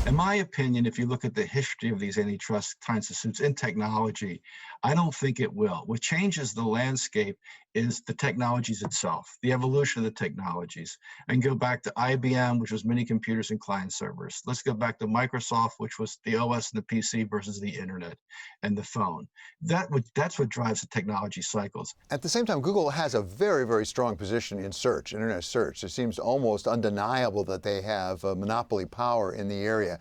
In my opinion, if you look at the history of these antitrust kinds of suits in technology, I don't think it will. What changes the landscape is the technologies itself, the evolution of the technologies. And go back to IBM, which was mini computers and client servers. Let's go back to Microsoft, which was the OS and the PC versus the internet and the phone. That's what drives the technology cycles. At the same time, Google has a very, very strong position in search, internet search. It seems almost undeniable that they have monopoly power in the area.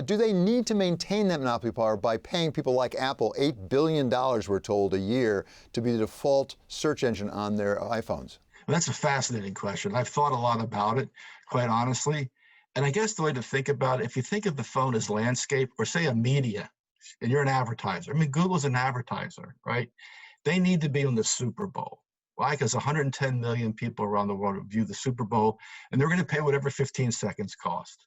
Do they need to maintain that monopoly power by paying people like Apple $8 billion, we're told, a year to be the default search engine on their iPhones? Well, that's a fascinating question. I've thought a lot about it, quite honestly. And I guess the way to think about it, if you think of the phone as landscape or say a media, and you're an advertiser. I mean, Google's an advertiser, right? They need to be on the Super Bowl. Why? Because 110 million people around the world view the Super Bowl, and they're going to pay whatever 15 seconds cost.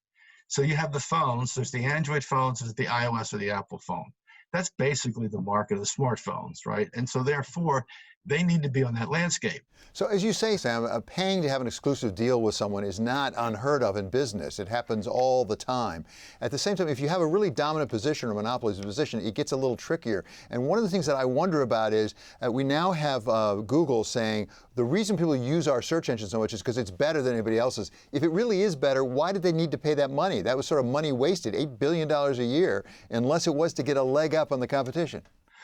So you have the phones. There's the Android phones, there's the iOS or the Apple phone. That's basically the market of the smartphones, right? And so therefore, they need to be on that landscape. So as you say, Sam, paying to have an exclusive deal with someone is not unheard of in business. It happens all the time. At the same time, if you have a really dominant position or monopolistic position, it gets a little trickier. And one of the things that I wonder about is we now have Google saying the reason people use our search engine so much is because it's better than anybody else's. If it really is better, why did they need to pay that money? That was sort of money wasted, $8 billion a year, unless it was to get a leg up on the competition.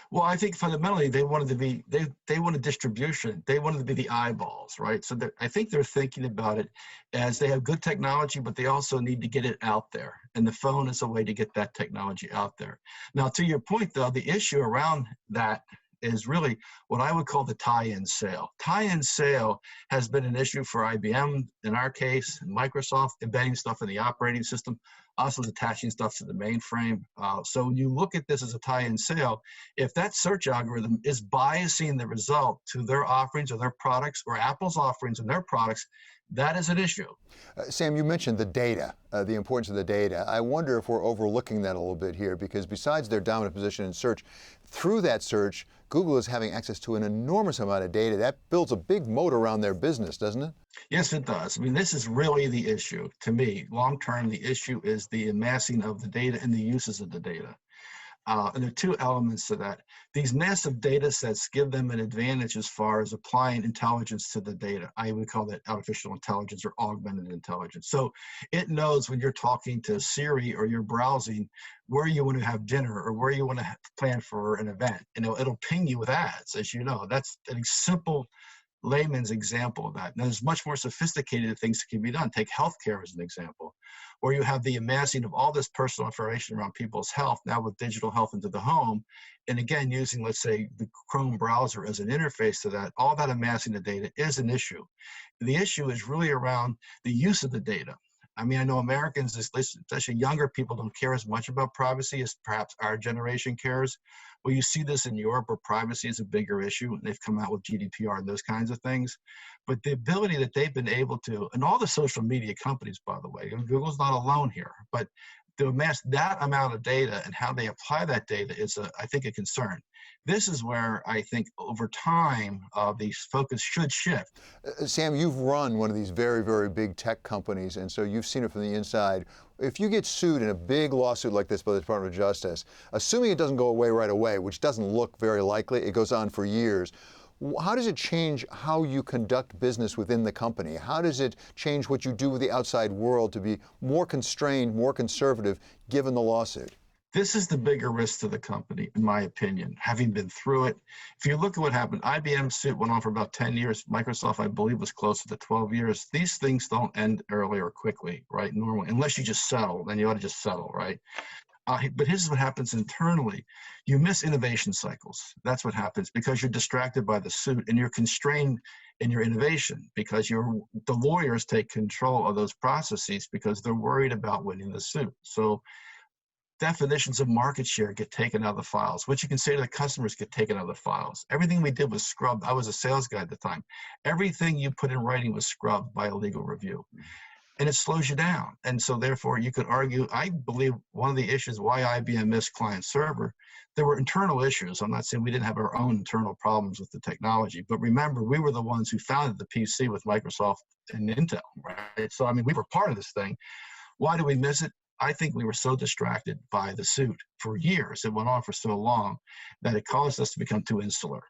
Well, I think fundamentally they wanted to be, they wanted distribution. They wanted to be the eyeballs, right? So I think they're thinking about it as they have good technology, but they also need to get it out there. And the phone is a way to get that technology out there. Now, to your point, though, the issue around that is really what I would call the tie-in sale. Tie-in sale has been an issue for IBM, in our case, and Microsoft, embedding stuff in the operating system, also attaching stuff to the mainframe. So when you look at this as a tie-in sale, if that search algorithm is biasing the result to their offerings or their products or Apple's offerings and their products, that is an issue. Sam, you mentioned the data, the importance of the data. I wonder if we're overlooking that a little bit here, because besides their dominant position in search, through that search, Google is having access to an enormous amount of data. That builds a big moat around their business, doesn't it? Yes, it does. I mean, this is really the issue. To me, long term, the issue is the amassing of the data and the uses of the data. And there are two elements to that. These massive data sets give them an advantage as far as applying intelligence to the data. I would call that artificial intelligence or augmented intelligence. So it knows when you're talking to Siri or you're browsing where you want to have dinner or where you want to plan for an event. You know, it'll ping you with ads, as you know. That's a simple layman's example of that. Now, there's much more sophisticated things that can be done. Take healthcare as an example, where you have the amassing of all this personal information around people's health, now with digital health into the home. And again, using, let's say, the Chrome browser as an interface to that, all that amassing of data is an issue. The issue is really around the use of the data. I mean, I know Americans, especially younger people, don't care as much about privacy as perhaps our generation cares. Well, you see this in Europe where privacy is a bigger issue, and they've come out with GDPR and those kinds of things. But the ability that they've been able to, and all the social media companies, by the way, and Google's not alone here, but to amass that amount of data and how they apply that data is, I think, a concern. This is where I think over time, the focus should shift. Sam, you've run one of these very, very big tech companies, and so you've seen it from the inside. If you get sued in a big lawsuit like this by the Department of Justice, assuming it doesn't go away right away, which doesn't look very likely, it goes on for years, how does it change how you conduct business within the company? How does it change what you do with the outside world to be more constrained, more conservative, given the lawsuit? This is the bigger risk to the company, in my opinion, having been through it. If you look at what happened, IBM's suit went on for about 10 years. Microsoft, I believe, was closer to 12 years. These things don't end early or quickly, right? Normally, unless you just settle, then you ought to just settle, right? But here's what happens internally. You miss innovation cycles. That's what happens because you're distracted by the suit and you're constrained in your innovation because the lawyers take control of those processes because they're worried about winning the suit. So definitions of market share get taken out of the files. What you can say to the customers get taken out of the files. Everything we did was scrubbed. I was a sales guy at the time. Everything you put in writing was scrubbed by a legal review. And it slows you down. And so therefore you could argue, I believe one of the issues why IBM missed client server, there were internal issues. I'm not saying we didn't have our own internal problems with the technology, but remember, we were the ones who founded the PC with Microsoft and Intel, right? So, I mean, we were part of this thing. Why do we miss it? I think we were so distracted by the suit for years, it went on for so long, that it caused us to become too insular.